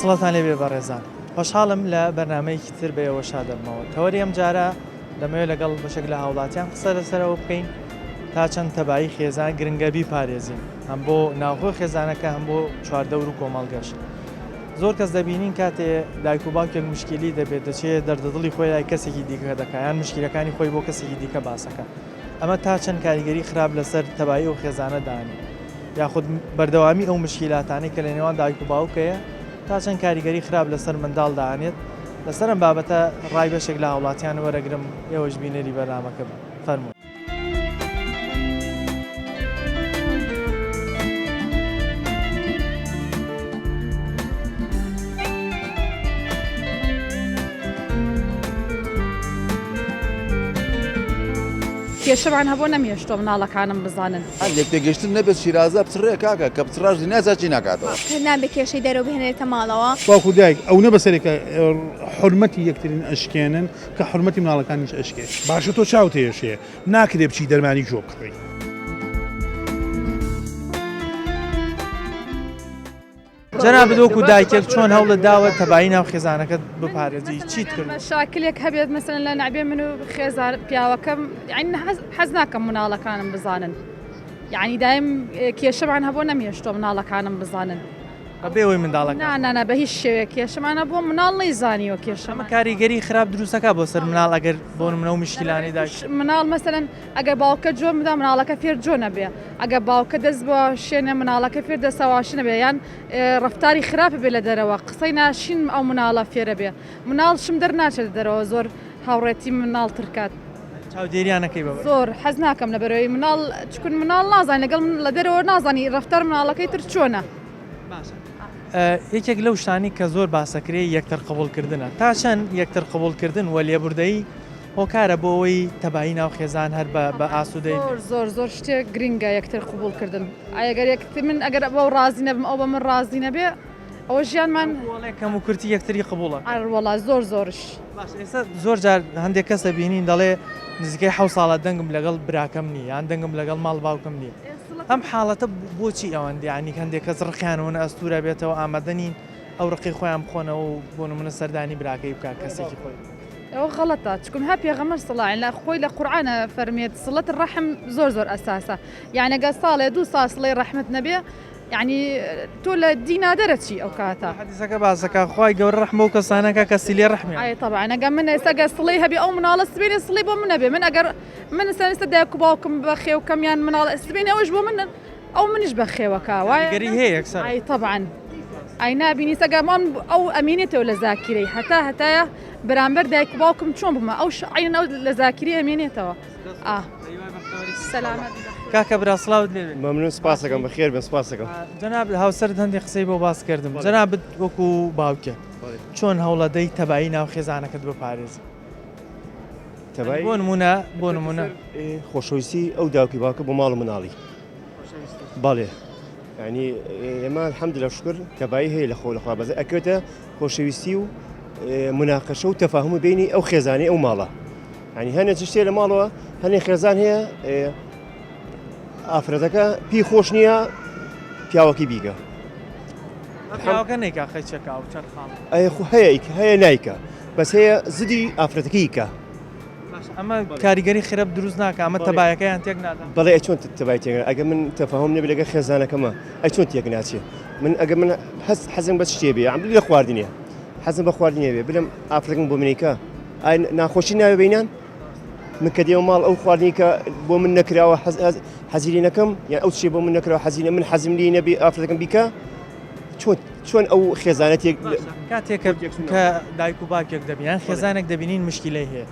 سڵاتان لێبێ بەڕێزان خۆشحاڵم لە بەرنامەیەکی تر بەیەوە شادەمەوە تەوەری ئەم جارە دەمەوێت لەگەڵ بەشێک لە هاوڵاتیان قسە لەسەرەوە بکەین تا چەند تەبایی خێزان گرنگەبی پارێزین هەم بۆ ناوخۆی خێزانەکە هەم بۆ چواردەور و کۆمەڵگەشت زۆر کەس دەبینین کاتێ دایک و باوکێک مشکلی دەبێت دەچێت دەردەدڵی خۆی لای کەسێکی دیکە دەکایان مشکلەکانی خۆی بۆ کەسێکی دیکە باسەکە ئەمە تا چەند کاریگەری خراپ لەسەر تەبایی و خێزانە دانی یاخود بەردەوامی ئەو مشکلاتانەی کە لە نێوان دایک و باوکەیە تا چەند کاریگەری خراپ لەسەر منداڵ داهێت لەسەر ئەم بابەتە ڕای بەشێک لە هاوڵاتیان وەرەگرم ئێوەش بینەری بەرنامەکە فەرموو. کێشەمان هەبوو نەمێشتۆ مناڵەکانم بزانن لێک تێگەشتن نەبێت شیرازە بچڕێ کاکە کە بچڕاش نازاچی ناکاتەوە نابێت کێشەی دەرەوە بهێنێتە ماڵەوە باوکو دایک ئەو نە بەسەرێکە حرمەتی یەکترین ئەشکێنن کە حرمەتی مناڵەکانیش ئەشکێ باشە تۆ چاو تێشێ ناکرێ بچی دەرمانی جۆ بکڕی جەناب دۆک و دایکێک چۆن هەوڵت داوە تەبایی ناو خێزانەکەت بپارێزی چیت کرد؟ مەشاکلێک هەبێت مەسەلەن لە نعبێ من و خێزان پیاوەکەم یعنی حەز ناکەم مناڵەکانم بزانن یعنی دایم کێشەمان هەبوو نەمێشتۆ مناڵەکانم بزانن بێەوەی منداڵەکە نانە بە هیچ شێوەیە کێشەمانە بۆ مناڵ نەیزانیوە کێشەمە ئەمە کاریگەری خراپ دروستەکە بۆ سەر مناڵ ئەگەر بۆ منە و مشکلانی دایک مناڵ مەسەلەن ئەگەر باوکە جۆ بدا مناڵەکە فێر جۆ نەبێ ئەگەر باوکە دەست بۆ شوێنە مناڵەکە فێر دەسەواشی نەبێ یان ڕفتاری خراپە بێ لە دەرەوە قسەی ناشین ئەو مناڵە فێرە بێ مناڵ شم دەرناچێت دەرەوە زۆر هاوڕێتی مناڵ ترکات چاودێریانەکەی بە زۆر حەز ناکەم لە بەرەوەی مناڵ چکن مناڵ نازانانی لەگەڵ لە دەرەوە نازانی ڕفتار مناڵەکەی تر چۆنە یەکێک لەو شتانی کە زۆر باسەکرێ یەکتر قبولکردنە تا چەند یەکتر قبولکردن وە لێبوردەیی هۆکارە بۆ ئەوەی تەبایی ناو خێزان هەر بە ئاسوودەی زۆر زۆر شتێک گرنگە یەکتر قبولکردن ئەگەر من ئەگەر بە ڕازی نەبم ئەو بە من ڕازی نەبێ ئەوە ژیانمان کەم و کورتی یەکتری قبولە وەڵا زۆر زۆرش ئێستا زۆر جار هەندێک کەسە بینین دەڵێ نزیکەی 7 ساڵە دەنگم لەگەڵ براکەم نییە یان دەنگم لەگەڵ ماڵ باوکم نییە ئەم حاڵەتە بۆچی ئەوەندە ینی هەندێک کەس ڕقیانەوە ئەستورە بێتەوە ئامادەنین ئەو ڕقی خۆیان بخۆنەوە و بۆ منە سەردانی براکەی بکە کەسێکی خۆی ئەوە غەڵەتە چکن ها پێغەمبەر سڵاڵ لە خۆی لە قورئانە فەرمێت سڵەت ڕەحم زۆر زۆر ئەساسە یعنی ئەگەر ساڵێ 2 ساڵ سڵەی ڕەحمت نەبێ یعنی تۆ لە دینا دەرەچی ئەو کاتە حەدیسەکە باسەکە خی گەورە ڕەحمە و کەسانەکە کەسی لێ ڕەحمی ئای طبعا ئەگەر من ئێستا سڵی هەبێ ئەو مناڵە سبێنێ سڵی بۆ من نەبێ من ئەگەر من سەرستا دایک و باوکم بە خێوکەمیان مناڵ سبێنێ ئەوش بۆ من ئەو منش بە خێوەکە وایگەری هەیە یەکسەر ئای طبعا ئای نبینی سەگەمان ئەو ئەمێنێتەوە لە زاکیرەی هەتایە بەرامبەر دایک و باوکم چۆن بمە ئەو عین ئەو لە زاکیری ئەمێنێتەوە سەلامەت کاکە براسڵاوت لێ مەمنون سپاسەکەم بەخێر بن سپاسەکەم جەناب هاوسەرت هەندێک قسەی بۆ باس کردم جەنابەت وەکو باوکە چۆن هەوڵەدەی تەبایی ناو خێزانەکەت بپارێزی تەبایی بۆ نمونە خۆشەویستی ئەو داوکی باوکە بۆ ماڵ و مناڵی بەڵێ ینی ئێمە الحەمدلله شکر تەبایی هەیە لە خۆ لەخوا بەزە ئەکەوێتە خۆشەویستی و مناقەشە و تەفاهم بینی ئەو خێزانی ئەو ماڵە ینی هەنێک شتێ لە ماڵەوە هەنێک خێزان هەیە ئافرەتەکە پێی خۆش نییە پیاوەکی بیکە هەیە نایکە بەس هەیە زدی ئافرەتەکەیکە ئەمە کاریگەری خراپ دروست ناکە ئەمە تەبایەکەیان تێک نادەن بەڵێ چۆن تەبای تێک ئەگە من تەفاهم نەبێت لەگە خێزانەکەمە چۆن تێک ناچێت من ئەگە من حەزم بەس شتێ بێ ئەمری لە خواردنیە حەزم بە خواردنیە بێ بلم ئافرەکەم بۆ منیکە ناخۆشی ناوێ بینان من کە دێوە ماڵ ئەو خواردنی کە بۆ من نەکراوە حەزیری نەکەم یان ئەو چێ بۆ من نەکراوە حەزیرە من حەزم لی نەبێ ئافرەکەم بیکە چۆن ئەو خێزانەتێک کاتێکە کە دایک و باوکێک دەبیان خێزانێک دەبینین مشکلەی هەیە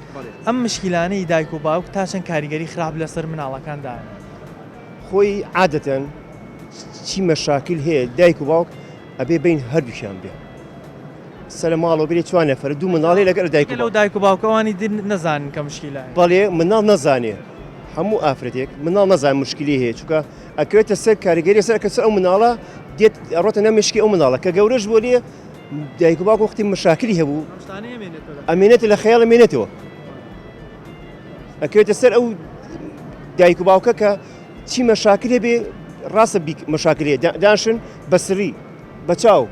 ئەم مشکلانەی دایک و باوک تا چەند کاریگەری خراپ لەسەر مناڵەکاندا خۆی عادەتەن چی مەشاکل هەیە دایک و باوک ئەبێ بین هەردووشیان بێ سەر ماڵەوە بێت 4 نەفەر دوو مناڵی لەگەر دایک و باوکەوانی در نەزانن کە مشکلە بەڵێ مناڵ نەزانێ هەموو ئافرەتێک مناڵ نەزان مشکلی هەیە چونکە ئەکرێتە سەر کاریگەری سەر کە ئەو مناڵە دێت ڕۆتە نەمشکی ئەو مناڵە کە گەورەش بۆ لێ دایک و باوک وەختی مشاکلی هەبوو ئەمێنێتە لە خەیاڵ ئەمێنێتەوە ئەکرێتە سەر ئەو دایک و باوکە کە چی مەشاکل هەبێ ڕاستە مەشاکل هەیە دانشن بەسری بەچاو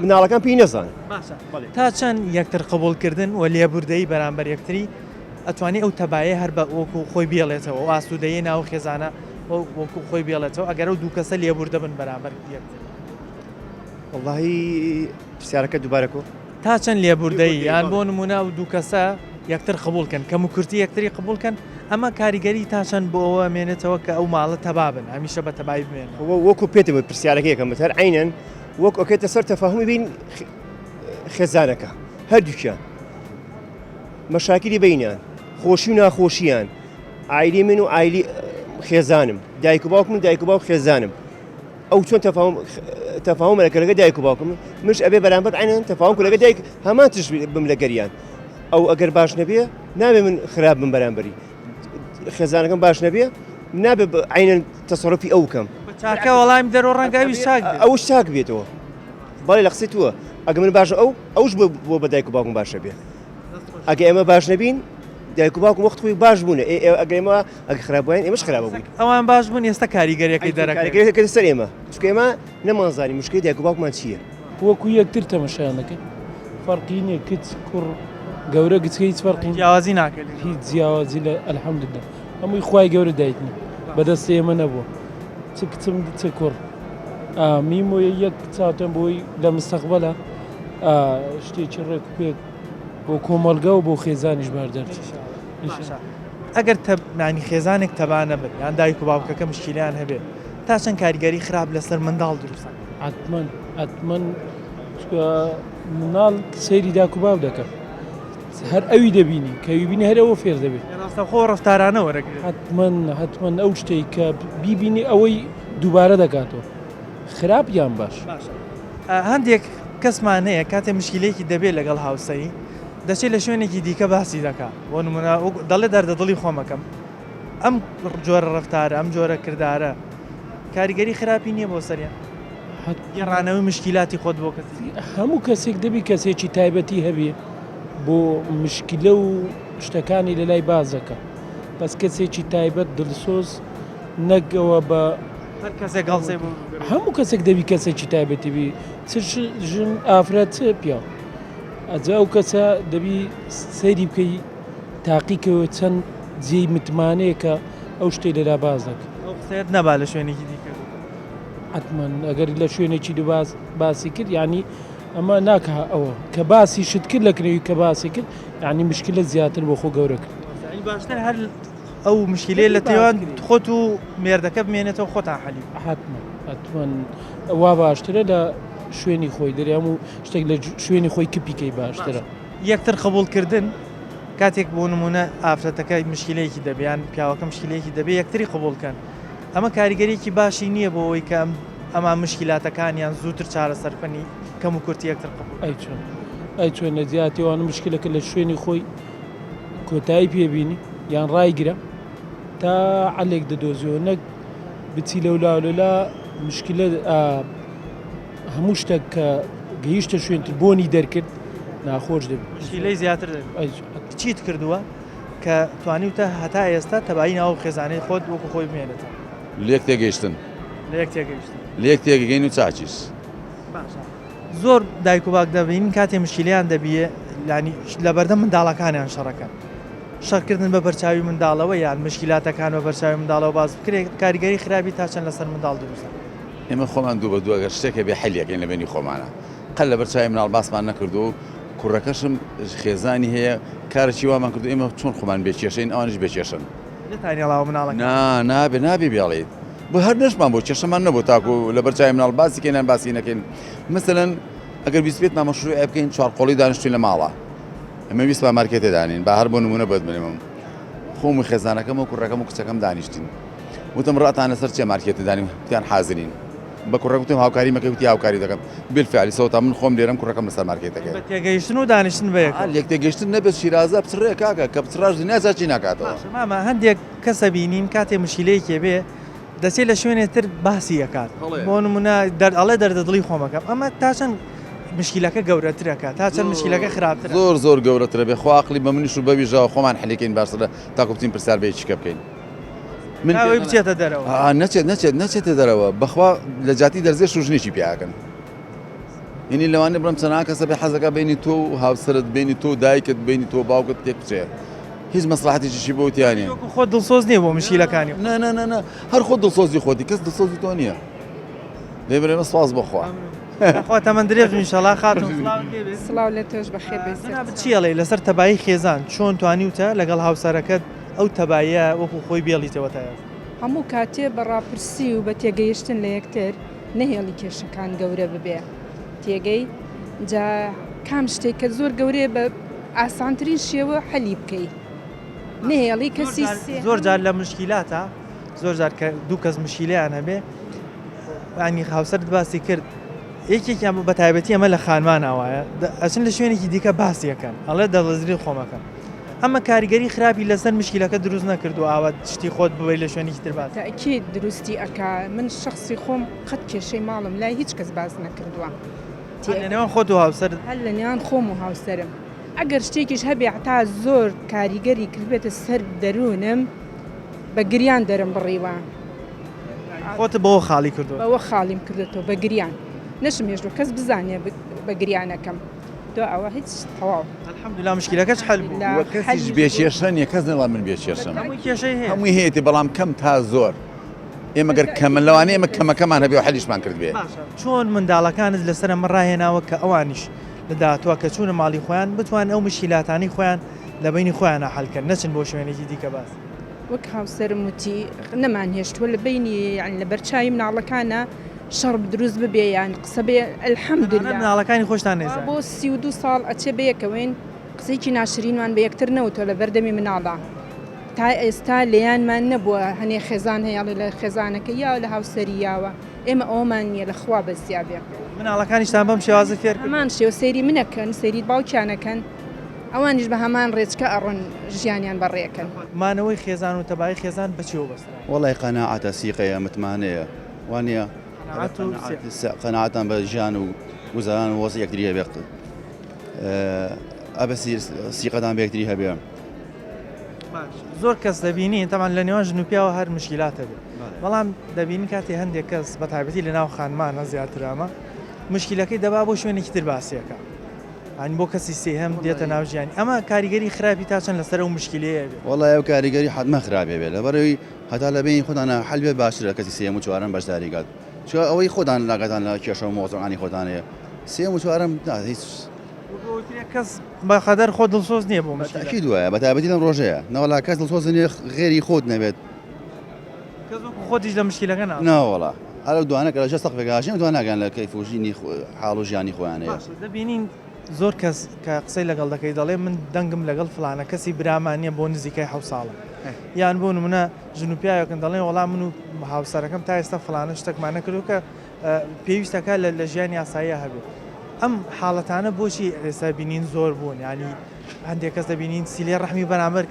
مناڵەکان پێی نەزانن باشە تا چەند یەکتر قبولکردن و لێبوردەی بەرامبەر یەکتری ئەتوانێت ئەو تەبایە هەر بە وەکو خۆی بێڵێتەوە و ئاسوودەیە ناو خێزانە وەکو خۆی بێڵێتەوە ئەگەر ئەو دوو کەسە لێبوردە بن بەرامبەر یەکتر واللهی پرسیارەکە دووبارەکە تا چەند لێبوردەی یان بۆ نمونە و دوو کەسە یەکتر قبولکەن کەم و کورتی یەکتری قبولکەن ئەمە کاریگەری تا چەند بۆ ئەوە مێنێتەوە کە ئەو ماڵە تەبابن هەمیشە بە تەبای بمێن وەکو پێێتەوە پرسیارەکەیەکەم هەر عینەن وەک ئۆکێتە سەر تەفاهمی بین خێزانەکە هەردووکیان مەشاکری بینیان خۆشی و ناخۆشییان ئایلی من و ئایلی خێزانم دایک و باوکم دایک و باوک خێزانم ئەو چۆن تەفاهمەکە لەگە دایک و باوکم مش ئەبێ بەرامبەر عینەن تەفاهم لەگە دایک هەمان تش بم لە گەریان ئەو ئەگەر باش نەبێ نابێ من خراپ بم بەرامبەری خێزانەکەم باش نەبێ نابێ عینەن تەسەڕۆفی ئەو بکەم چاکە وەڵامی دەرۆ ڕەنگاوی چاک ئەوش چاک بێتەوە بەڵێ لە قسەی تووە ئەگە من باشە ئەوش بۆ بە دایک و باوکم باشە بێ ئەگە ئێمە باش نەبین دایک و باوکم وەخت خۆی باش بوونە ئەگە ئێمە ئەگە خراپبووین ئێمەش خراپە بووین ئەوان باش بوون ئێستا کاریگەریەکەی دەرەکە سەر ئێمە چکە ئێمە نەمانزانی مشکلی دایک و باوکمان چییە وەکو یەکتر تەمەشایانەکە فەرقی نییە کچ کوڕ گەورە گچکە هیچ فەرقی جیاوازی ناکرد هیچ جیاوازی لە ئەلحەمدوللا هەمووی خوای گەورە دایتنی بەدەست ئێمە نەبووە چ کچم چ کوڕ میم و یەک چاوتەم بۆی لە مستەقبەلە شتێکی ڕێک و پێک بۆ کۆمەلگا و بۆ خێزانیش باردەرچ ئەگەر نانی خێزانێک تەبانە بن یان دایک و باوکەکە مشکلیان هەبێ تا چەند کاریگەری خراپ لەسەر منداڵ دروستن حتمەن مناڵ سەیری داک و باو دەکەم هەر ئەوی دەبینی کەوی بینی هەر ئەوە فێر دەبێت ڕاستە خۆ ڕفتارانە وەرەگرێت حتمەن ئەو شتێک کە بیبینی ئەوەی دووبارە دەکاتەوە خراپ یان باش هەندێک کەسمان هەیە کاتێ مشکلەیەکی دەبێت لەگەڵ هاوسەی دەچێت لە شوێنێکی دیکە باسی دەکات بۆ نمونە دەڵێ دەردەدڵی خۆمەکەم ئەم جۆرە ڕفتارە ئەم جۆرە کردارە کاریگەری خراپی نییە بۆ سەریان گەڕانەوەی مشکلاتی خۆت بۆ کەسی هەموو کەسێک دەبی کەسێکی تایبەتی هەبێ بۆ مشکلە و شتەکانی لە لای بازەکە بەس کەسێکی تایبەت دڵسۆز نەگەوە بە هەر کەسێک گەڵسێ هەموو کەسێک دەبی کەسێکی تایبەتی بی ژن ئافرەت پیا ئەجا ئەو کەسە دەبی سەیری بکەی تاقیکەوە چەند جێی متمانەیەکە ئەو شتەی لەلا باز دەکە ئەو قسەیەت نەبا لە شوێنێکی دیکە حتمەن ئەگەر لە شوێنێکی دو باسی کرد ینی ئەمە ناکە ئەوە کە باسی شت کرد لە کنەوەی کە باسی کرد ینی مشکلە زیاتر بۆ خۆ گەورە کرد باشتر هەر ئەو مشکلەیە لە تێوان خۆت و مێردەکە بمێنێتەوە خۆتان حەلی حتمەن وا باشترە لە شوێنی خۆی دەریام و شتێک لە شوێنی خۆی کپیکەی باشترە یەکتر قبولکردن کاتێک بۆ نمونە ئافرەتەکە مشکلەیەکی دەبیان پیاوەکە مشکلەیەکی دەبێت یەکتری قبولکەن ئەمە کاریگەریەکی باشی نییە بۆ ئەوەی کە ئەمان مشکلاتەکانیان زووتر چارەسەرکەنی کەم و کورتی یەکتر قبول ئەی چۆن نەزیاتیوانە مشکلەکە لە شوێنی خۆی کۆتایی پێبینی یان ڕایگرە تا عەلێک دەدۆزیەوە نەک بچی لەولا مشکلە هەموو شتێک کە گەیشتە شوێنتر بۆنی دەرکرد ناخۆش دەبێت مشکلەی زیاتر چیت کردووە کە توانیتە هەتا ئێستا تەبایی ناو خێزانەی خۆت وەکو خۆی بمێنێتەوە لێک تێگەیشتن لێک تێگەین و چاچیس زۆر دایک و باک دەبین کاتێ مشکلیان دەبیە ینی لەبەردەم منداڵەکانیان شەڕەکەن شەڕکردن بە بەرچاوی منداڵەوە یان مشکلاتەکان بە بەرچاوی منداڵەوە باز بکرێت کاریگەری خراپی تا چەند لەسەر منداڵ دروستە ئێمە خۆمان دوو بە دووە گەر شتێکە بێ حەلیەکەین لە بینی خۆمانە قەل لە بەرچاوی مناڵ باسمان نەکردو و کوڕەکەشم خێزانی هەیە کارێکی وامان کردو ئێمە چۆن خۆمان بێکێشین ئەوانش بێکێشن نتانیڵاوە مناڵەکە نابێ بێڵێت بۆ هەر نشمان بۆ کێشەمان نەبوو تاکو لە بەرچاوی مناڵ باسی کێنان باسی نەکەین مثلەن ئەگەر بیسبێت مامەشروع بکەین چوارقۆڵی دانیشتوین لە ماڵە ئەمە ویست با مارکێتێ دانین با هەر بۆ نمونە بەد بنێمم خۆم و خێزانەکەم و کوڕەکەم و کچەکەم دانیشتین وتم ڕاتان لەسەر چێ مارکێتە دانیم وتیان حازرین بە کوڕەکەوتم هاوکاری مەکەی وتی هاوکاری دەکەم بالفعلی سەوتا من خۆم لێرەم کوڕەکەم لەسەر مارکێتەکە تێگەیشتن و دانیشتن بەیەک لێک تێگەشتن نەبێت شیرازە بچڕێ کاکە کە بچڕاژ دنیا چی ناکاتەوە مامە هەندێک کەسە بینیم کاتێ مشکلەیەکێ بێ دەچێت لە شوێنێتر باسی یەکات بۆ نمونە ئەڵێ دەردەدڵی خۆمەکەم ئەمە تا چەند مشکلەکە گەورەترەکە تا چەند مشکلەکە خراپتر زۆر گەورەترە بێ خواقلی بە منیش و بەویژەوە خۆمان حەلیکەین باشترە تاکو بچین پرسیار بێ چیکە بکەین ناوەی بچێتە دەرەوە نەچێتە دەرەوە بەخوا لە جاتی دەرزێ شوژنێکی پیاکەن یعنی لەوانێ بڵم چەند کەسە بێ حەزەکە بینی تۆ و هاوسرت بینی تۆ دایکت بینی تۆ باوکت تێک بچێ هیچ مەسلحەتێکیشی بۆ تیانە خۆ دڵسۆز نییە بۆ مشکیلەکانی نه هەر خۆ دڵسۆزی خۆتی کەس دڵسۆزی تۆ نییە دەیبرێمە سواز بخوا خۆ تەمەند درێژ ئینشەڵا خاتون سڵاو لە تۆش بەخێر بێت چیڵێ لەسەر تەبایی خێزان چۆن توانیوتە لەگەڵ هاوسەرەکەت ئەو تەبایە وەکو خۆی بێڵیتەوە تایە هەموو کاتێ بەڕاپرسی و بە تێگەیشتن لە یەکتر نەهێڵی کێشەکان گەورە ببێ تێگەی جا کام شتێک کە زۆر گەورەیە بە ئاسانترین شێوە حەلی بکەیت نهێڵی کەسی زۆر جار لە مشکیلاتە زۆر جار کە دوو کەس مشکیلیان هەبێ ینی هاوسەرت باسی کرد یەکێکیان بە تایبەتی ئەمە لە خانمان ئاوایە ئەچن لە شوێنێکی دیکە باسیەکەن ئەڵێ دەڵەزری خۆمەکەن ئەمە کاریگەری خراپی لەسەر مشکیلەکە دروست نەکردو ئاوات شتی خۆت ببی لە شوێنێکی تر باس تاکید دروستی ئەکا من شخصی خۆم قەت کێشەی ماڵم لای هیچ کەس باز نەکردووە لەنێوان خۆت و هاوسەر هەر لە نێوان خۆم و هاوسەرم ئەگەر شتێکیش هەبێ تا زۆر کاریگەری کردبێتە سەر دەروونم بە گریان دەرم بڕیوە خۆت بەوە خاڵی کردو بەوە خاڵیم کردێتەوە بە گریان نەشمێژ کەس بزانێ بە گریانەکەم دو ئەوە هیچ تەواو الحەمدولیلا مشکلەکەش حەل بوو کەسیش بێکێشە نیە کەس نەڵا من بێکێشم کێشەی هەیە هەمووی هەیەی بەڵام کەم تا زۆر ئێمە گەر کەمە لەوانەیە ئێمە کەمەکەمان هەبێ و حەلیشمان کرد بێ چۆن منداڵەکانت لەسەر ئەمە ڕاهێناوە کە ئەوانیش لە داهاتوە کە چوونە ماڵی خۆیان بتوان ئەو مشکلاتانی خۆیان لە بینی خۆیان حەلکەن نەچن بۆ شوێنێکی دیکە باس وەک هاوسەرم وتی نەمان هێشتووە لە بینی یان لە بەرچاوی مناڵەکانە شەڕ دروست ببێ یان قسە بێ ئەلحەمدولیلا مناڵەکانی خۆشتان نێزان بۆ 32 ساڵ ئەچێ بەیەکەوەین قسەیکی ناشرینمان بە یەکتر نەوتۆ لە بەردەمی مناڵە تا ئێستا لێیانمان نەبووە هەنێ خێزان هەیەڵی لە خێزانەکە یا لە هاوسەریاوە ئێمە ئەومان نییە لە خوا بەسیا بێ مناڵەکانیشتان بەم شێوازە فێر هەمان شێوە سەیری منەکەن سەیری باوکیانەکەن ئەوانیش بە هەمان ڕێچکە ئەڕۆن ژیانیان بەڕێەکەن مانەوەی خێزان و تەبای خێزان بچیەوە بەسترا وڵی قەناعەتە سیقەیە متمانەیە وانە قەناعەتان بە ژیان و گوزاران وەزی یەکتری هەبێ ئەبە سیقەتان بە یەکتری هەبێ زۆر کەس دەبینی تەمان لە نێوان ژنوپیاوە هەر مشکلاتە بێت بەڵام دەبینی کاتی هەندێک کەس بە تایبەتی لە ناو خانمانە زیاترامە مشکلەکەی دەبا بۆ شوێنێکی تر باسیەکە ئەنی بۆ کەسی سێهم دێتە ناو ژیانی ئەمە کاریگەری خراپی تا چەند لەسەر ئەو مشکلەیە بێت وڵای ئەو کاریگەری حتممە خراپێ بێت لەبەرەوەی هەتا لە بینی خۆتانە حەل بێ باشترە کەسی سێم و چوارم بەشداریگات چۆ ئەوەی خۆتان لاگەتان لە کێشە و مۆزەکانی خۆتانەیە سێم و چوارم هیچ کەس بەخەدەر خۆ دڵسۆز نییە بۆ مەشکی دوایە بە تایبەتی لەم ڕۆژەیە نەوەلا کەس دڵسۆز نیە غێری خۆت نەبێت خۆتیش لە مشکلەکە ناوەڵا ئەلە دوانە کە لە جەستەق بێگاشین دوان ناگەن لە کەیفۆژینی حاڵ و ژیانی خۆیانەیە دەبینین زۆر کەس کە قسەی لەگەڵ دەکەی دەڵێ من دەنگم لەگەڵ فلانە کەسی برامانە بۆ نزیکای حەو ساڵە یان بۆ نمونە ژنوپیاوەکەن دەڵێن وەڵام من و هاوسەرەکەم تا ئێستا فلانە شتێکمانە کردو کە پێویستەکە لە ژیانی یاساییە هەبێت ئەم حاڵەتانە بۆچی ئێستا بینین زۆر بوون ینی هەندێک کەس دەبینین سیلێ ڕەحمی بەرامبەر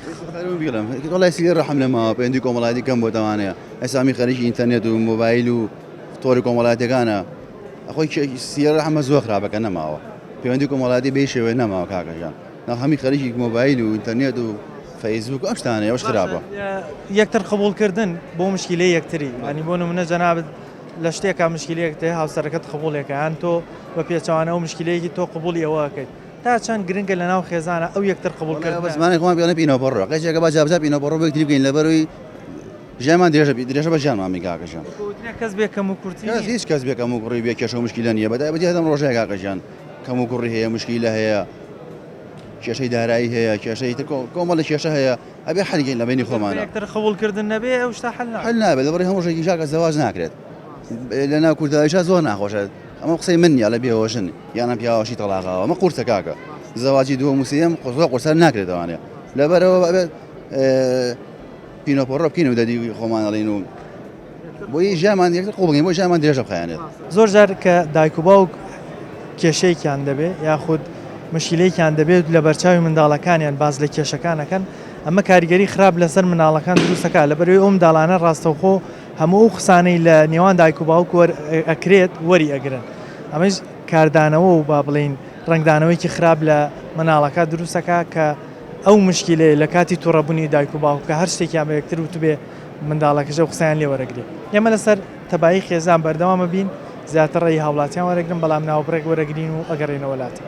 وڵای سیلێ ڕەحم لەماوە پەیوەندی کۆمەڵایەتی کەم بۆ دەوانەیە ئەسامی خەریکی ئینتەرنێت و مۆبایل و تۆری کۆمەڵایەتەکانە ئەخۆی سیلێ ڕەحمە زۆر خراپەکە نەماوە پەیوەندی کۆمەڵایەتی بێ شێوەیە نەماوە کاکەژان هەمی خەریکی مۆبایل و ئینتەرنێت و فەیسبوک ئەم شتانە ئەوش خراپە یەکتر قبولکردن بۆ مشکلەی یەکتری ینی بۆ نمونە جەنابەت لە شتێکا مشکلەیەک تێ هاوسەرەکەت قبولێکە یان تۆ بە پێچەوانە و مشکلەیەکی تۆ قبولی ئەوە بکەیت تا چەند گرنگە لە ناو خێزانە ئەو یەکتر قبولکردن بە زمانی خۆمان پێیانە پینەوەڕۆ قەیچێکە با جابجا پینەوەڕۆ بەکتری بکەین لەبەرەوەی ژیانمان درێژە بە ژیانمان میکاکەژان کەس بێ کەم و کورتی هیچ کەس بێ کەم و کوڕی بێ کێشە و مشکلە نییە بەتایبەتی هەدەم ڕۆژەیە کاکەژان کەم و کوڕی هەیە مشکلە هەیە کێشەی دارایی هەیە کێشەی کۆمەڵە کێشە هەیە ئەبێ حەلگەین لە بینی خۆمانە یەکتر قبولکردن نەبێ ئەو شتا حەل نابێت لەبەری هەموو ڕێکی ژاکە زەواج ناکرێت لە ناو کوردایشە زۆر ناخۆشە ئەمە قسەی من نیە لە بێوەژن یانە پیاوەشی تەلاقاوە ئەمە قورسە کاکە زەواجی دووە موسیم زۆر قورسەر ناکرێت ئەوانەیە لەبەرەوە ئەبێت پینۆپۆڕە بکەین و دەدی خۆمانەڵین و بۆی ژیانمان یەکتر قوڵگەین بۆ ژیانمان درێژە بخایەنێت زۆر جار کە دایک و باوک کێشەیەکیان دەبێ یاخود مشکلەیەکیان دەبێت لە بەرچاوی منداڵەکانیان باز لە کێشەکانەکەن ئەمە کاریگەری خراپ لەسەر مناڵەکان دروستەکە لەبەرەوەی ئەو منداڵانە ڕاستەوخۆ هەموو ئەو قسانەی لە نێوان دایک و باوک ئەکرێت وەری ئەگرن ئەمەش کاردانەوە و با بڵین ڕنگدانەوەیکی خراپ لە مناڵەکە دروستەکە کە ئەو مشکلەیە لە کاتی تووڕەبوونی دایک و باوک کە هەر شتێکیان بە یەکتر وتبێ منداڵەکەشە قسەیان لێوەرەگرێت ئێمە لەسەر تەبایی خێزان بەردەوامە بین زیاتر ڕێی هاوڵاتیان وەرەگرن بەڵام ناوبڕێک وەرەگرین و ئەگەڕێنەوە وڵاتە.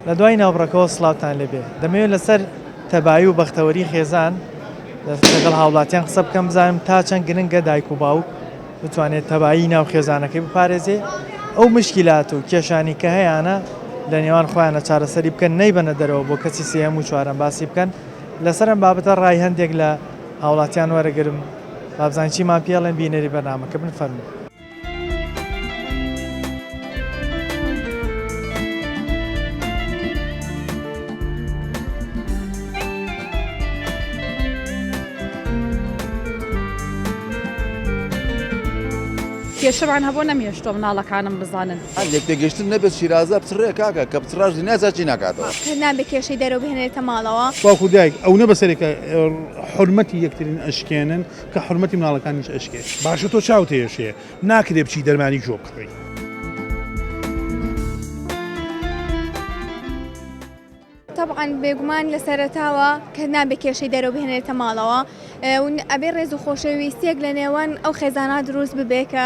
لە دوای ناوبڕەکەەوە سڵاوتان لێبێ دەمەوێت لەسەر تەبایی و بەختەوەری خێزان لەگەڵ هاوڵاتیان قسە بکەم بزانم تا چەند گرنگە دایک و باوک بتوانێت تەبایی ناو خێزانەکەی بپارێزێ ئەو مشکلات و کێشانی کە هەیەە لە نێوان خۆیانە چارەسەری بکەن نەیبەنە دەرەوە بۆ کەسی سێەم و چوارەم باسی بکەن لەسەرم بابەتە ڕای هەندێک لە هاوڵاتیان وەرەگرم بابزان چیمان پێڵێن بینەری بەرنامەکە بنفەرمو. کێشەمان هەبوو نەمیێشتۆ مناڵەکانم بزانن. لێک تێگەشتن نەبێت شیرازە بچڕێ کاکە کە بچڕاژی نازاچی ناکاتەوە. کە نابێت کێشەی دەرەوە بهێنێتە ماڵەوە. باوکو دایک ئەو نە بەسەرێکە حرمەتی یەکترین ئەشکێنن کە حرمەتی مناڵەکانیش ئەشکێ. باشە تۆ چاو تێشێ ناکرێ بچی دەرمانی جۆ بکڕی. طبعاً بێگومان لە سەرەتاوە کە نابێت کێشەی دەرەوە بهێنێتە ماڵەوە ئەبێ ڕێز و خۆشەویستیەک لە نێوان ئەو خێزانە دروست ببێ کە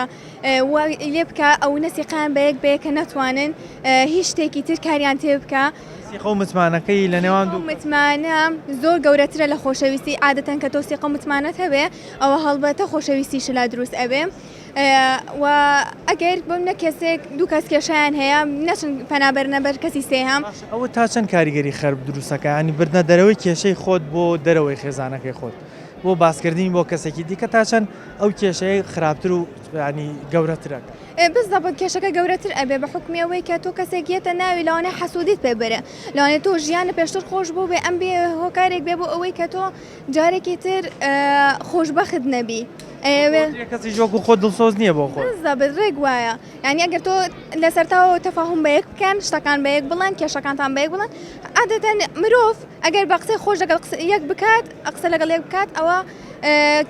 لێ بکە ئەو نەسیقان بەیەک بێ کە نەتوانن هیچ شتێکی تر کاریان تێ بکە. سیقە و متمانەکەی لە نێوان دوو متمانە زۆر گەورەترە لە خۆشەویستی عادەتەن کە تۆ سیقە متمانەت هەبێ ئەوە هەڵبەتە خۆشەویستیش لا دروست ئەبێ. و ئەگەر بم نە کەسێک دوو کەس کێشیان هەیە نەچن پەنابەرنەبەر کەسی سێهام ئەوە تا چەند کاریگەری خەرب دروستەکە ینی بردنە دەرەوەی کێشەی خۆت بۆ دەرەوەی خێزانەکەی خۆت بۆ باسکردنی بۆ کەسێکی دیکە تا چەند ئەو کێشەیە خراپتر و ینی گەورەترەک. بزەبت کێشەکە گەورەتر ئەبێ بە حکمیەوەی کە تۆ کەسێکیەتە ناوی لەوانێ حەسوودیت پێ بەرە لەوانێ تۆ ژیانە پێشتر خۆش بوو بێ ئەم بێ هۆکارێک بێ بۆ ئەوەی کە تۆ جارێکی تر خۆشبەخت نەبی. کەسی ژۆک و خۆ دڵسۆز نییە بۆ خۆ ڕێک وایە ینی ئەگەر تۆ لەسەرتاوە تەفاهم بەیەک بکەن شتەکان بەیەک بڵێن کێشەکانتان بەیەک بڵێن عادەتەن مرۆڤ ئەگەر بە قسەی خۆش لەگەڵ یەک بکات قسە لەگەڵ یەک بکات ئەوە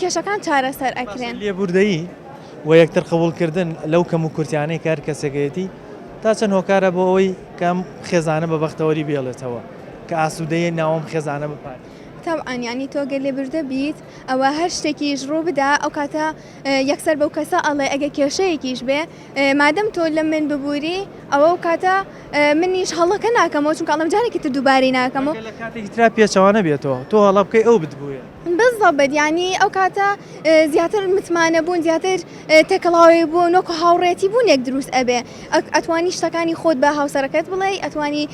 کێشەکان چارەسەر ئەکرێن. لێبوردەیی و یەکتر قبولکردن لەو کەم و کورتیانەی کار کەسێکەتی تا چەند هۆکارە بۆ ئەوەی کەم خێزانە بە بەختەوەری بێڵێتەوە کە ئاسوودەیە ناوەم خێزانە بپات. طبعاً ینی تۆ گەر لێبوردە بیت ئەوە هەر شتێکیش ڕوو بدا ئەو کاتە یەکسەر بەو کەسە ئەڵێ ئەگە کێشەیەکیش بێ مادەم تۆ لە من ببووری ئەوە و کاتە منیش هەڵەکە ناکەمەوە چونکە ئەڵم جارێکی تر دووباری ناکەمەوە لە کاتێکی ترا پێچەوانە بێتەوە تۆ هەڵە بکەی ئەو بتبووە. بزەبت ینی ئەو کاتە زیاتر متمانە بوون زیاتر تێکەڵاوی بوون وەکو هاوڕێتی بوونێک دروست ئەبێ ئەتوانی شتەکانی خۆت بە هاوسەرەکەت بڵێ ئەتوانی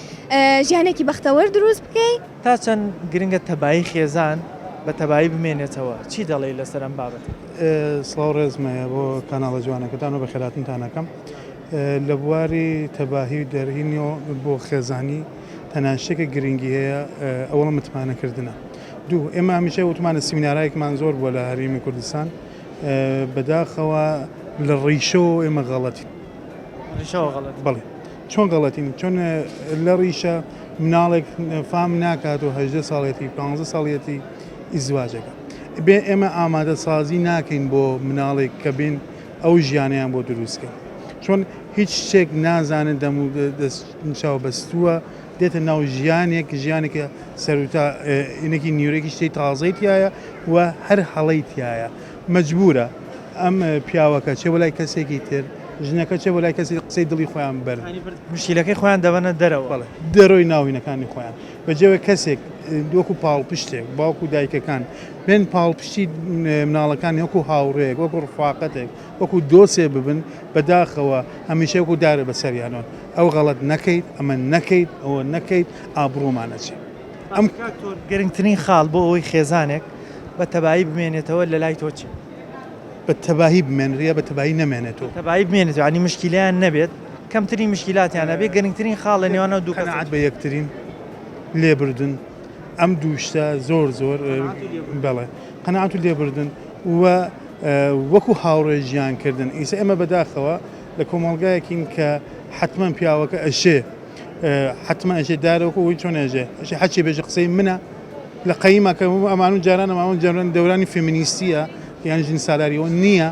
ژیانێکی بەختەوەر دروست بکەی. تا چەند گرنگە تەبایی خێزان بە تەبایی بمێنێتەوە چی دەڵێ لەسەر ئەم بابەت؟ سڵاو ڕێزمەیە بۆ کاناڵە جوانەکەتان و بە خێراتنتانەکەم لە بواری تەباهی و دەرهینەوە بۆ خێزانی تەناشتێکە گرنگی هەیە ئەوڵە متمانەکردنە. دوو ئێمە هەمیشە وتمانە سیمینارایەکمان زۆر بووە لە هەرێمی کوردستان بەداخەوە لە ڕیشەوە ئێمە غەڵەتی بڵێ چۆن غەڵەتین چۆن لە ڕیشە مناڵێک فام ناکات و 18 ساڵێتی 15 ساڵیەتی ئیزواجەکە بێ ئێمە ئامادە سازی ناکەین بۆ مناڵێک کە بین ئەو ژیانیان بۆ دروستکەین چۆن هیچ شتێک نازانن دەم و دەستچاو بەستووە دێتە ناو ژیانێکە سەرتا ئینەکی نیورێکی شتەی تازەی تایە و هەر هەڵەی تایە مەجبورە ئەم پیاوەکە چێ بۆ لای کەسێکی تر ژنەکە چێ بۆ لای کەسی قسەی دڵی خۆیان بەر مشکلەکەی خۆیان دەبەنە دەرەوە دەرۆی ناوینەکانی خۆیان بەجێوە کەسێک وەکو پاڵپشتێک باوکو دایکەکان بێن پاڵپشتی مناڵەکانی وەکو هاوڕێک وەکو ڕفاقەتێک وەکو دۆسێ ببن بەداخەوە هەمیشە وەکو دارە بەسەریانەوە ئەو غەڵەت نەکەیت ئەمە نەکەیت ئەوە نەکەیت ئابڕۆمانەچێ. ئەم گرنگترین خاڵ بۆ ئەوەی خێزانێک بە تەبایی بمێنێتەوە لە لای تۆ چی؟ بە تەباهی بمێنرە بە تەبایی نەمێنێتەوە تەبایی بمێنێتەوە ینی مشکلیان نەبێت کەمترین مشکلاتیان نەبێت گرنگترین خاڵ لە نێوانە دوو قەنەعەت بە یەکترین لێبردن ئەم دووشتە زۆر بەڵێ قەنەعەت و لێبردن و وەکو هاوڕێ ژیانکردن ئیسا ئێمە بەداخەوە لە کۆمەڵگایەکین کە حتمما پیاوەکە ئەشێ حتمما ئەژێ دارەوەکە ئەوی چۆن ئەژێ ئەشێ حەچێ بێژە قسەی منە لە قەیمەکە ئەمان و جاران ئەماون جاران دەورانی فێمینیستیە یان ژن سالاریەوە نییە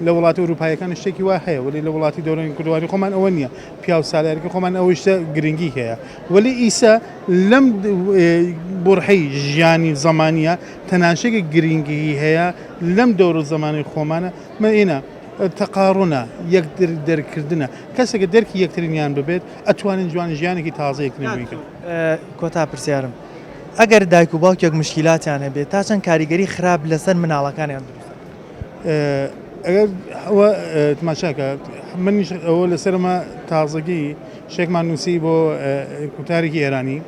لە وڵاتی ئەوروپایەکان شتێکی وا هەیە ولی لە وڵاتی دەوڵەتی کوردواری خۆمان ئەوە نییە پیا و سالاریکە خۆمان ئەوە شتە گرنگی هەیە ولی ئیسا لەم بڕحەی ژیانی زەمانیە تەنانشێکی گرنگی هەیە لەم دەور و زەمانی خۆمانە مەئینە تەقاڕونە یەک دەرکردنە کەسێکە دەرکی یەکترینیان ببێت ئەتوانین جوان ژیانێکی تازەیەکنی بکەن. کۆتا پرسیارم ئەگەر دایک و باوکێک مشکلاتیان هەبێت تا چەند کاریگەری خراپ لەسەر مناڵەکانیان دروست ئەگەر ئەوە تماشاکە منیش ئەوە لەسەرمە تازەگی شێکمان نووسی بۆ کوتارێکی ئێرانی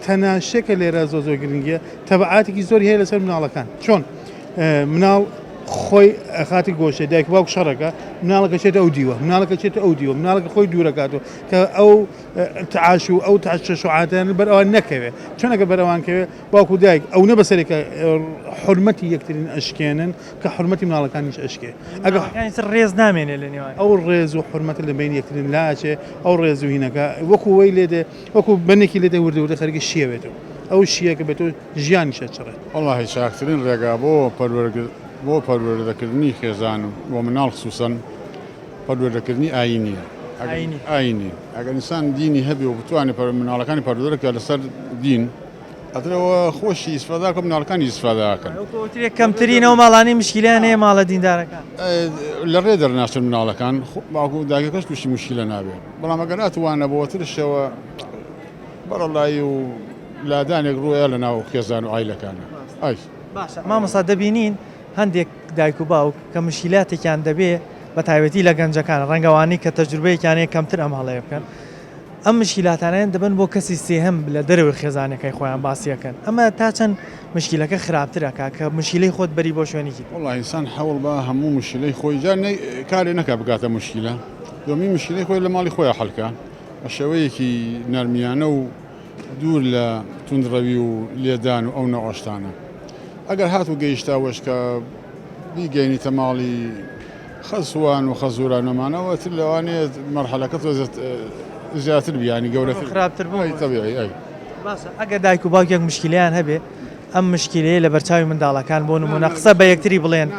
تەناشێکە لێرە زۆر گرنگیە تەبعاتێکی زۆری هەیە لەسەر مناڵەکان چۆن مناڵ خۆی ئەخاتی گۆشتە دایک باوک شەڕەکە مناڵەکە چێتە ئەو دیوە مناڵەکە چێتە ئەو دیوە مناڵەکە خۆی دوورەکاتەوە کە ئەو تعاش و ئەو تاشعاتیان بەرەوان نەکەوێت چۆنەکە بەرەوانکەوێ باوکو دایک ئەو نە بەسەرێکە حرمەتی یەکترین ئەشکێنن کە حرمەتی مناڵەکانیش ئەشکێ ئەگە ڕێز نامێنێ لە نێوان ئەو ڕێز و حرمەت لە بین یەکترین لاچێ ئەو ڕێز و هینەکە وەکو وەی لێدێ وەکو بنێکی لێدە وردەوردە خەرگی شیەوێتەوە ئەو شیەکە بێت و ژیانیشە چڕێت وەڵاهی چاکترین ڕێگا بۆ پەروەردەکردنی خێزان و بۆ مناڵ خصوصەن پەروەردەکردنی ئاینیە ئاینی ئەگەر ئینسان دینی هەبێ و بتوانێت مناڵەکانی پەروەردەکە لەسەر دین ئەترەوە خۆشی ئیسفاداکە مناڵەکانی ئیسفاداکەن کەمترینەوە ماڵانی مشکلیان هەیە ماڵە دیندارەکان لە ڕێ دەرناشن مناڵەکان باوکو داگەکەش تووشی مشکلە نابێت بەڵام ئەگەر ئەتوانە بۆ ترشەوە بەڕەڵایی و لادانێک ڕوویە لە ناو خێزان و ئایلەکانە باشە مامۆستا دەبینین هەندێک دایک و باوک کە مشکلاتێکیان دەبێ بە تایبەتی لە گەنجەکان ڕەنگەوانی کە تەجروبەیەکیانەیە کەمتر ئەم هەڵەیە بکەن ئەم مشکلاتانیان دەبن بۆ کەسی سێهەم لە دەرەوەی خێزانەکەی خۆیان باسیەکەن ئەمە تا چەند مشکلەکە خراپترەکە کە مشکلەی خۆت بەری بۆ شوێنێکی وڵی ئینسان حەوڵ بە هەموو مشکلەی خۆی جار کارێ نەکە بگاتە مشکلە دومی مشکلەی خۆی لە ماڵی خۆیان حەڵکە بە شێوەیەکی نەرمیانە و دوور لە توندڕەوی و لێدان و ئەو نەوەشتانە ئەگەر هات و گەیشتاوەش کە بیگەینیتە ماڵی خەسوان و خەزورانەمانەوە تر لەوانێت مەرحەلەکە زیاتر بیانی گەورەتر خراپتر بووی تەبیعی باشە ئەگەر دایک و باوکێک مشکلیان هەبێ ئەم مشکلەیە لە بەرچاوی منداڵەکان بۆ نمونە قسە بە یەکتری بڵێن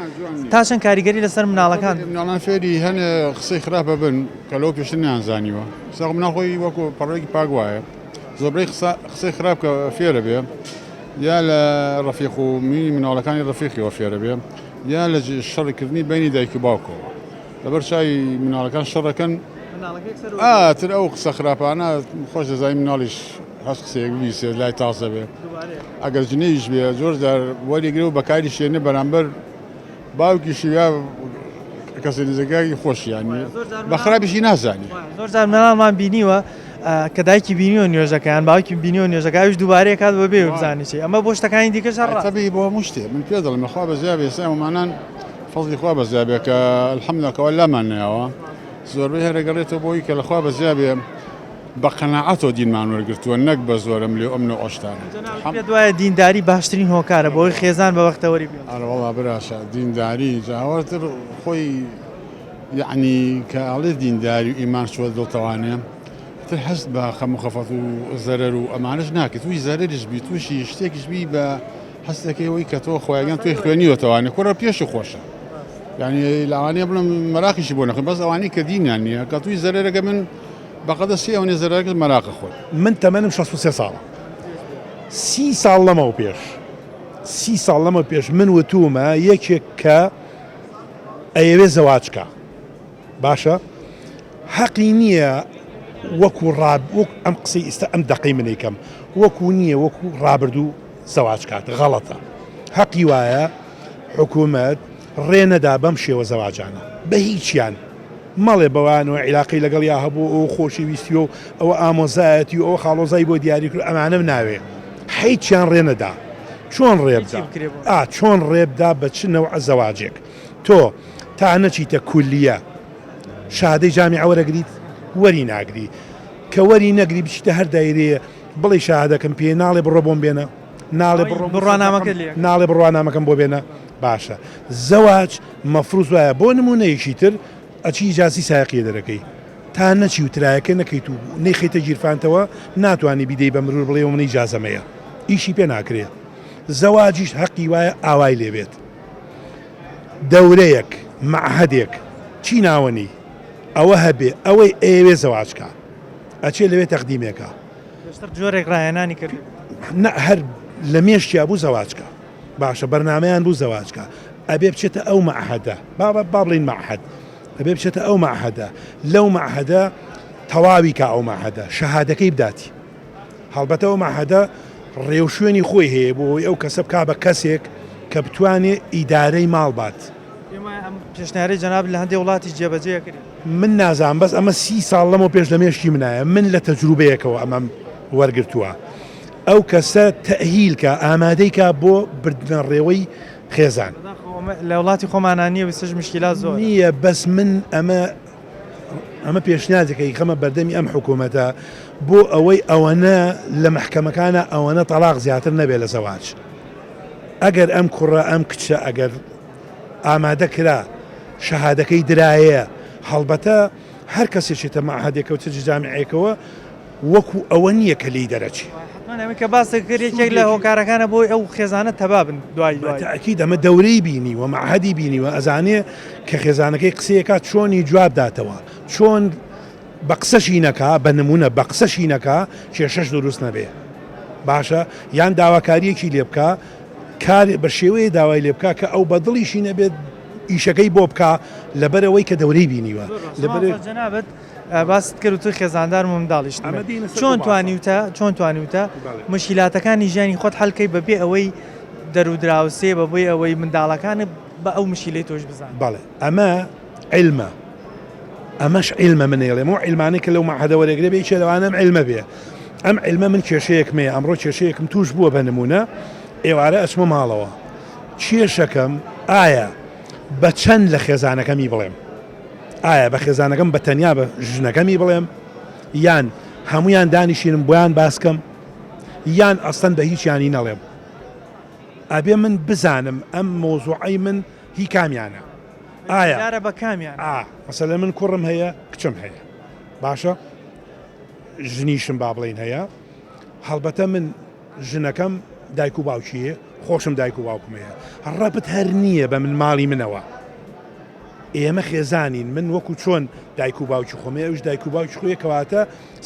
تا چەند کاریگەری لەسەر مناڵەکان مناڵان فێری هەنێ قسەی خراپە بن کە لەو پێشتر نیانزانیوە ساق مناڵخۆی وەکو پەڕێکی پاک وایە زۆربەی قسەی خراپ کە فێرە بێ یا لە ڕەفیق و مینی مناڵەکانی ڕەفیقیەوە فێرە بێ یا لە شەڕکردنی بینی دایک و باوکەوە لەبەر چای مناڵەکان شەڕەکەن تر ئەو قسە خراپانە خۆش دەزای مناڵیش هەست قسەیەک بیسێ لای تازە بێ ئەگەر جنەیش بێ زۆر جار وەریگرێ و بەکاری شوێنە بەرامبەر باوکیشی یا کەسە نزەکانی خۆشیانی بە خراپیشی نازانی زۆر جار مناڵمان بینیوە کە دایکی بینیوە نوێژەکەیان باوکی بینیوە نوێژەکەیش دووبارەیە کات بە بێ بزانانی چی ئەمە بۆ شتەکانی دیکەش ڕاتەبی بۆ هەموو شتێ من پێ دەڵێم خوا بەزیابێ سامانان فەزلی خوا بەزیابێ کە الحەمدەکەەوە لامان نەوە زۆربەی هەرەگەڕێتەوە بۆی کە لەخوا بەزیابێ بە قەناعەتەوە دینمان وەرگرتووە نەک بە زۆرم لێ ئەم ئۆشتانە دوایە دینداری باشترین هۆکارە بۆی خێزان بە وەختەوەری بێ ئەوەڵا براشە دینداری جاوەتر خۆی یعنی کە ئاڵێ دینداری و ئیمان شوە دڵتەوانێ تر هەست بە خەم و خەفەت و زەرەر و ئەمانش ناکەێت توی زەرەریش بی تووشی شتێکیش بی بە هەستەکەیەوەی کە تۆ خۆیان توی خوێنیوەتەوانێ کوڕە پێشی خۆشە یعنی لاوانەیە بڵم مەراقیشی بۆ نەخۆی بەس ئەوانەی کە دینیان نییە کە توی زەرەرەکە من بەقەدە سی ئەوەی زەرەرەکە مەراقە خۆت من تەمەنم 63 ساڵە 30 ساڵ لەمەوە پێش 30 ساڵ لەمە پێش من وتومە یەکێک کە ئەیەوێ زەواجکە باشە حەقی نییە وەکو ئەم قسەی ئێستا ئەم دەقەی منێکم وەکو نییە وەکو ڕابردوو زەواج کات غەڵەتە حەقی وایە حکوومەت ڕێنەدا بەم شێوە زەواجانە بە هیچیان مەڵێ بەوانەوە عیلاقی لەگەڵ یا هەبوو ئەو خۆشەویستی و ئەوە ئامۆزایەتی و ئەوە خاڵۆزای بۆ دیاری کرد ئەمانەم ناوێ هیچیان ڕێنەدا چۆن ڕێبدا چۆن ڕێبدا بە چ نەوع زەواجێک تۆ تا نەچیتە کولیە شادەی جامیعە وەرەگریت وەری ناگری کە وەری نەگری بچیتە هەر دایرەیە بڵێ شادەکەم پێ ناڵێ بڕۆ بۆم بێنە ناڵێ بڕوانامەکەم بۆ بێنە باشە زەواج مەفروض وایە بۆ نمونەیەکی تر ئەچی ئیجازی سایقیە دەرەکەی تا نەچی و ترایەکە نەکەیت و نەیخیتە گیرفانتەوە ناتوانانی بیدەی بە مرور بڵێ و منی ئیجازەمەیە ئیشی پێ ناکرێت زەواجیش حەقی وایە ئاوای لێبێت دەورەیەک معهدێک چی ناوەنی ئەوە هەبێ ئەوەی ئێوێ زەواجکە ئەچێ لەوێ تەقدیمێکە پێشتر جۆرێک ڕاهێنانی کرد هەر لە مێشتیا بوو زەواجکە باشە بەرنمەیان بوو زەواجکە ئەبێ بچێتە ئەو معهدە با بڵین معهد ئەبێ بچێتە ئەو معهدە لەو معهدە تەواوی کا ئەو معهدە شەهادەکەی بداتی هەڵبەتە ئەو معهدە ڕێو شوێنی خۆی هەیە بۆی ئەو کەسە بکا بە کەسێک کە بتوانێت ئیدارەی ماڵ بات پێشنیاری جەناب لە هەندێک وڵاتی جێبەجێ کرد من نازان بەس ئەمە 30 ساڵ لەمە پێش لە مێشتی منایە من لە تەجروبەیەکەوە ئەمەم وەرگرتووە ئەو کەسە تەهیلکە ئامادەیکە بۆ بردنە ڕێوەی خێزان لە وڵاتی خۆمانانیە وسش مشکلات زۆر نییە بەس من ئەمە پێشنیازەکەی خەمە بەردەمی ئەم حکوومەتە بۆ ئەوەی ئەوەنە لە محکەمەکانە ئەوەنە تەلاق زیاتر نەبێت لە زەواج ئەگەر ئەم کوڕە ئەم کچە ئەگەر ئامادە کرا شەهادەکەی درایە هەڵبەتە هەر کەسێکێتە مەعهدێکەوتە جامعەیەکەوە وەکو ئەوە نییە کە لی دەرەچی کە باسە کرد یەکێک لە هۆکارەکانە بۆی ئەو خێزانە تەبابن دوای تاکید ئەمە دەورەی بینی و مەعهدی بینی و ئەزانێ کە خێزانەکەی قسەیەکات چۆنی جواب داتەوە چۆن بە قسەشی نەکا بە نمونە بە قسەشی نەکا کێشەش دروست نەبێ باشە یان داواکاریەکی لێ بکە کار بە شێوەیە داوای لێ بکە کە ئەو بەدڵیشی نەبێت ئیشەکەی بۆ بکە لەبەرەوەی کە دەورەی بینیوە جەنابەت باست کرد و توی خێزاندار منداڵیشت چۆن توانیوتە مشکلاتەکانی ژیانی خۆت هەڵکەی بەبێ ئەوەی دەرودراوسێ بەبێ ئەوەی منداڵەکانە بە ئەو مشیلەی تۆش بزان بەڵێ ئەمە علمە ئەمەش علمە منێڵێم و علمانی کە لەو مەعهدە وەرەگرێ بێ لەوانم علمە بێ ئەم علمە من کێشەیەکمێ ئەمڕۆ کێشەیەکم توش بووە بە نمونە ئێوارە ئەچمە ماڵەوە کێشەکەم ئایا بە چەند لە خێزانەکەمی بڵێم ئایا بە خێزانەکەم بە تەنیا بە ژنەکەمی بڵێم یان هەمویان دانیشینم بۆیان باسکەم یان ئەستەن بە هیچ یانی نەڵێم ئەبێ من بزانم ئەم مۆزوعی من هی کامیانە ئایا بە کامیان مەسەلە من کوڕم هەیە کچم هەیە باشە ژنیشم با بڵین هەیە هەڵبەتە من ژنەکەم دایک و باوکیە خۆشم دایک و باوکم هەیە ڕەبت هەر نییە بە من ماڵی منەوە ئێمە خێزانین من وەکو چۆن دایک و باوکی خۆمێ ئەوش دایک و باوکی خۆی کەواتە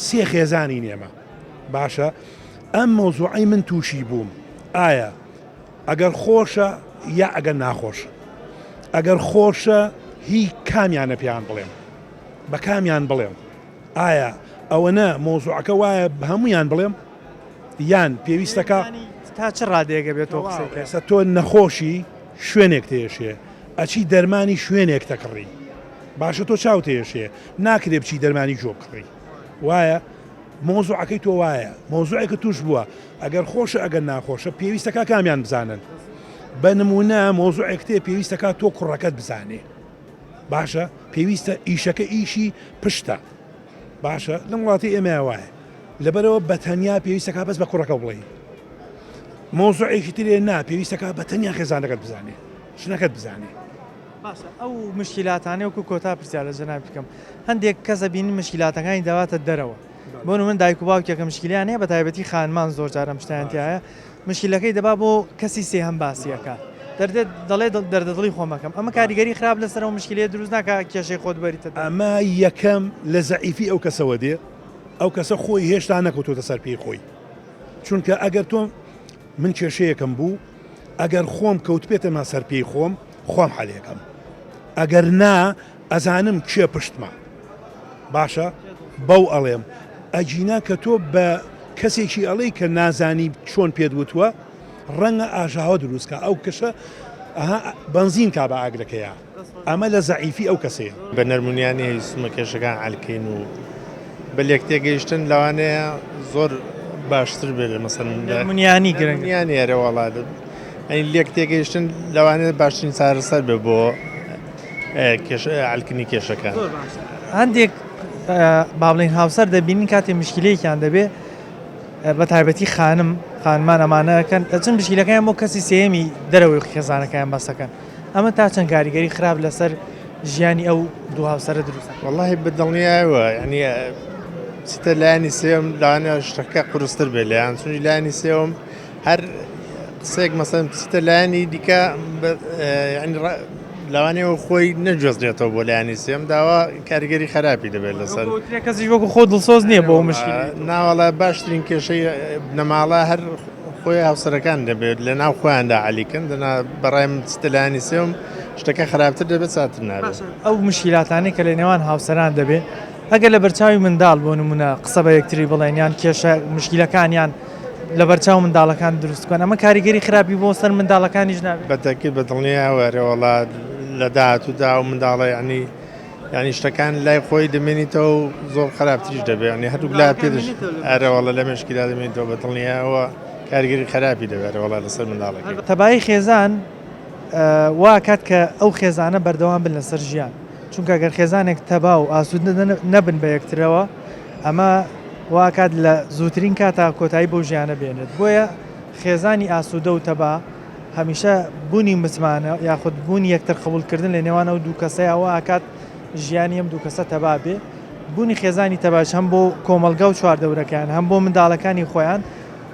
سێ خێزانین ئێمە باشە ئەم مۆزوعی من تووشی بووم ئایا ئەگەر خۆشە یا ئەگەر ناخۆشە ئەگەر خۆشە هی کامیانە پێیان بڵێم بە کامیان بڵێم ئایا ئەوەنە مۆزوعەکە وایە هەمویان بڵێم یان پێویستەکە تا چ ڕادەیەگە بێت تۆ قسە تۆ نەخۆشی شوێنێک تێشێ ئەچی دەرمانی شوێنێک تەکڕی باشە تۆ چاو تێشێ ناکرێ بچی دەرمانی جۆ بکڕی وایە مۆزوعەکەی تۆ وایە مۆزوعێکە توش بووە ئەگەر خۆشە ئەگەر ناخۆشە پێویستەکە کامیان بزانن بە نمونە مۆزوعێک تێ پێویستەکە تۆ کوڕەکەت بزانێ باشە پێویستە ئیشەکە ئیشی پشتە باشە لەم وڵاتی ئێمە وایە لەبەرەوە بە تەنیا پێویستەکە بەس بە کوڕەکە بڵێ مۆزوعێکی ترێ نا پێویستەکە بە تەنیا خێزانەکەت بزانێ ژنەکەت بزانێ ئەو مشکلاتانەی وەکو کۆتا پرسیارە جەناب بکەم هەندێک کەسە بینی مشکلاتەکانی دەواتە دەرەوە بۆ من دایک و باوکێکە مشکلیان هەیە بە تایبەتی خانمان زۆر جارە شتیانتیایە مشکلەکەی دەبا بۆ کەسی سێ هەم باسیەکە دەڵێ دەردەدڵی خۆمەکەم ئەمە کاریگەری خراپ لەسەر و مشکلێ دروست ناکە کێشەی خۆت بەریتە ئەمە یەکەم لە زەعیفی ئەو کەسەوە دێ ئەو کەسە خۆی هێشتا نەکەوتۆتە سەر پێی خۆی چونکە ئەگەر تۆ من کێشەیەکەم بوو ئەگەر خۆم کەوت پێتەما سەر پێی خۆم حەلێکم ئەگەر نا ئەزانم کێ پشتمە باشە بەو ئەڵێم ئەجینا کە تۆ بە کەسێکی ئەڵێ کە نازانی چۆن پێت وتووە ڕەنگە ئاژاوە دروستکە ئەو کەشە بنزین کا بە ئاگرەکەیە ئەمە لە زەعیفی ئەو کەسەیە بە نەرمونیانی هیسمە کێشەکان عەلکەین و بە لێک تێگەیشتن لەوانەیە زۆر باشتر بێت مەسەڵەن منیانی گرنگ یانی ئەرە وڵات ئەین لێک تێگەیشتن لەوانێت باشترین چارەسەر بێ بۆ عەلکردنی کێشەکان هەندێک با بڵین هاوسەر دەبینین کاتێ مشکلەیەکیان دەبێ بە تایبەتی خانمان ئەمانەکەن ئەچن مشکلەکەیان بۆ کەسی سێمی دەرەوەی خێزانەکەیان بەسەکەن ئەمە تا چەند کاریگەری خراپ لەسەر ژیانی ئەو دوو هاوسەرە دروستە وەڵاهی بەدڵنیایەوە ینی چتە لایانی سێوم لەوانەیە شتەکە قورستر بێ لەیان چونی لایانی سێوم هەر قسێک مەسەڵەن چتە لایانی دیکە لەوانەیە خۆی نەجێزرێتەوە بۆ لایانی سێم داوا کاریگەری خراپی دەبێت لەسەر کەسی وەکو خۆ دڵسۆز نییە بۆ مشکل ناوەڵە باشترین کێشەی بنەماڵە هەر خۆی هاوسەرەکان دەبێت لە ناو خۆیاندا علیکن دەنا بەڕایم ستلانی سێم شتەکە خراپتر دەبێت چاتر نابێت ئەو مشکلاتانی کە لە نێوان هاوسەران دەبێت ئەگەر لە بەرچاوی منداڵ بۆ نمونە قسە بە یەکتری بڵێنیان کێشە مشکلەکانیان لە بەرچاو منداڵەکان دروستکەن ئەمە کاریگەری خراپی بۆ سەر منداڵەکانیش نابێت بەتەکیل بە دڵنیا وەرەوەڵا لە داهاتوودا و منداڵە ینی شتەکان لای خۆی دەمێنیتەوە و زۆر خراپتریش دەبێت ینی هەردوو لا پێدش ئەرەوەڵە لە مشکلا دەمێنیتەوە بە دڵنیاەوە کاریگەری خراپی دەبێتەوەڵا لەسەر منداڵەکە تەبایی خێزان وا کات کە ئەو خێزانە بەردەوام بن لەسەر ژیان چونکە گەر خێزانێک تەبا و ئاسوود نەبن بە یەکترەوە ئەمە واکات لە زووترین کاتا کۆتایی بۆ ژیانە بێنێت بۆیە خێزانی ئاسوودە و تەبا هەمیشە بوونی مزمانە یاخود بوونی یەکتر قبولکردن لە نێوانە و دوو کەسەی ئەوە ئاکات ژیانی ئەم دوو کەسە تەبا بێ بوونی خێزانی تەباش هەم بۆ کۆمەلگا و چواردەورەکان هەم بۆ منداڵەکانی خۆیان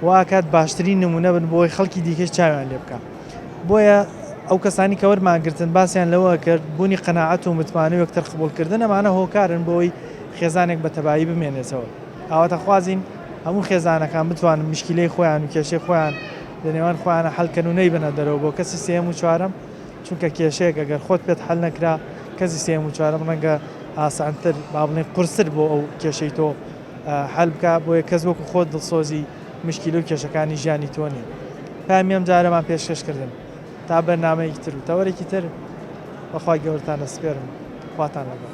واکات باشترین نمونە بن بۆی خەڵکی دیکەش چاویان لێ بکە بۆیە ئەو کەسانی کە وەرمانگرتن باسییان لەوە کرد بوونی قەناعەت و متمانە و یەکتر قبولکردن ئەمانە هۆکارن بۆی خێزانێک بە تەبایی بمێنێتەوە ئاواتە خوازین هەموو خێزانەکان بتوانن مشکلەی خۆیان و کێشەی خۆیان لە نێوان خۆیانە حەڵکەن و نەیبنە دەرەوە بۆ کەسی سێم و چوارەم چونکە کێشەیەک ئەگەر خۆت پێت حەل نەکرا کەسی سێم و چوارەم ڕەنگە ئاسانتر با بڵێ قورستر بۆ ئەو کێشەی تۆ حەل بکە بۆیە کەس وەکو خۆت دڵسۆزی مشکل و کێشەکانی ژیانی تۆ نیە پامیەم جارەمان پێشکەشکردن تا بەرنامەیەکی تر و تەوەرێکی تر بەخوای گەورتان دەسپێرم خواتان لەگەڵ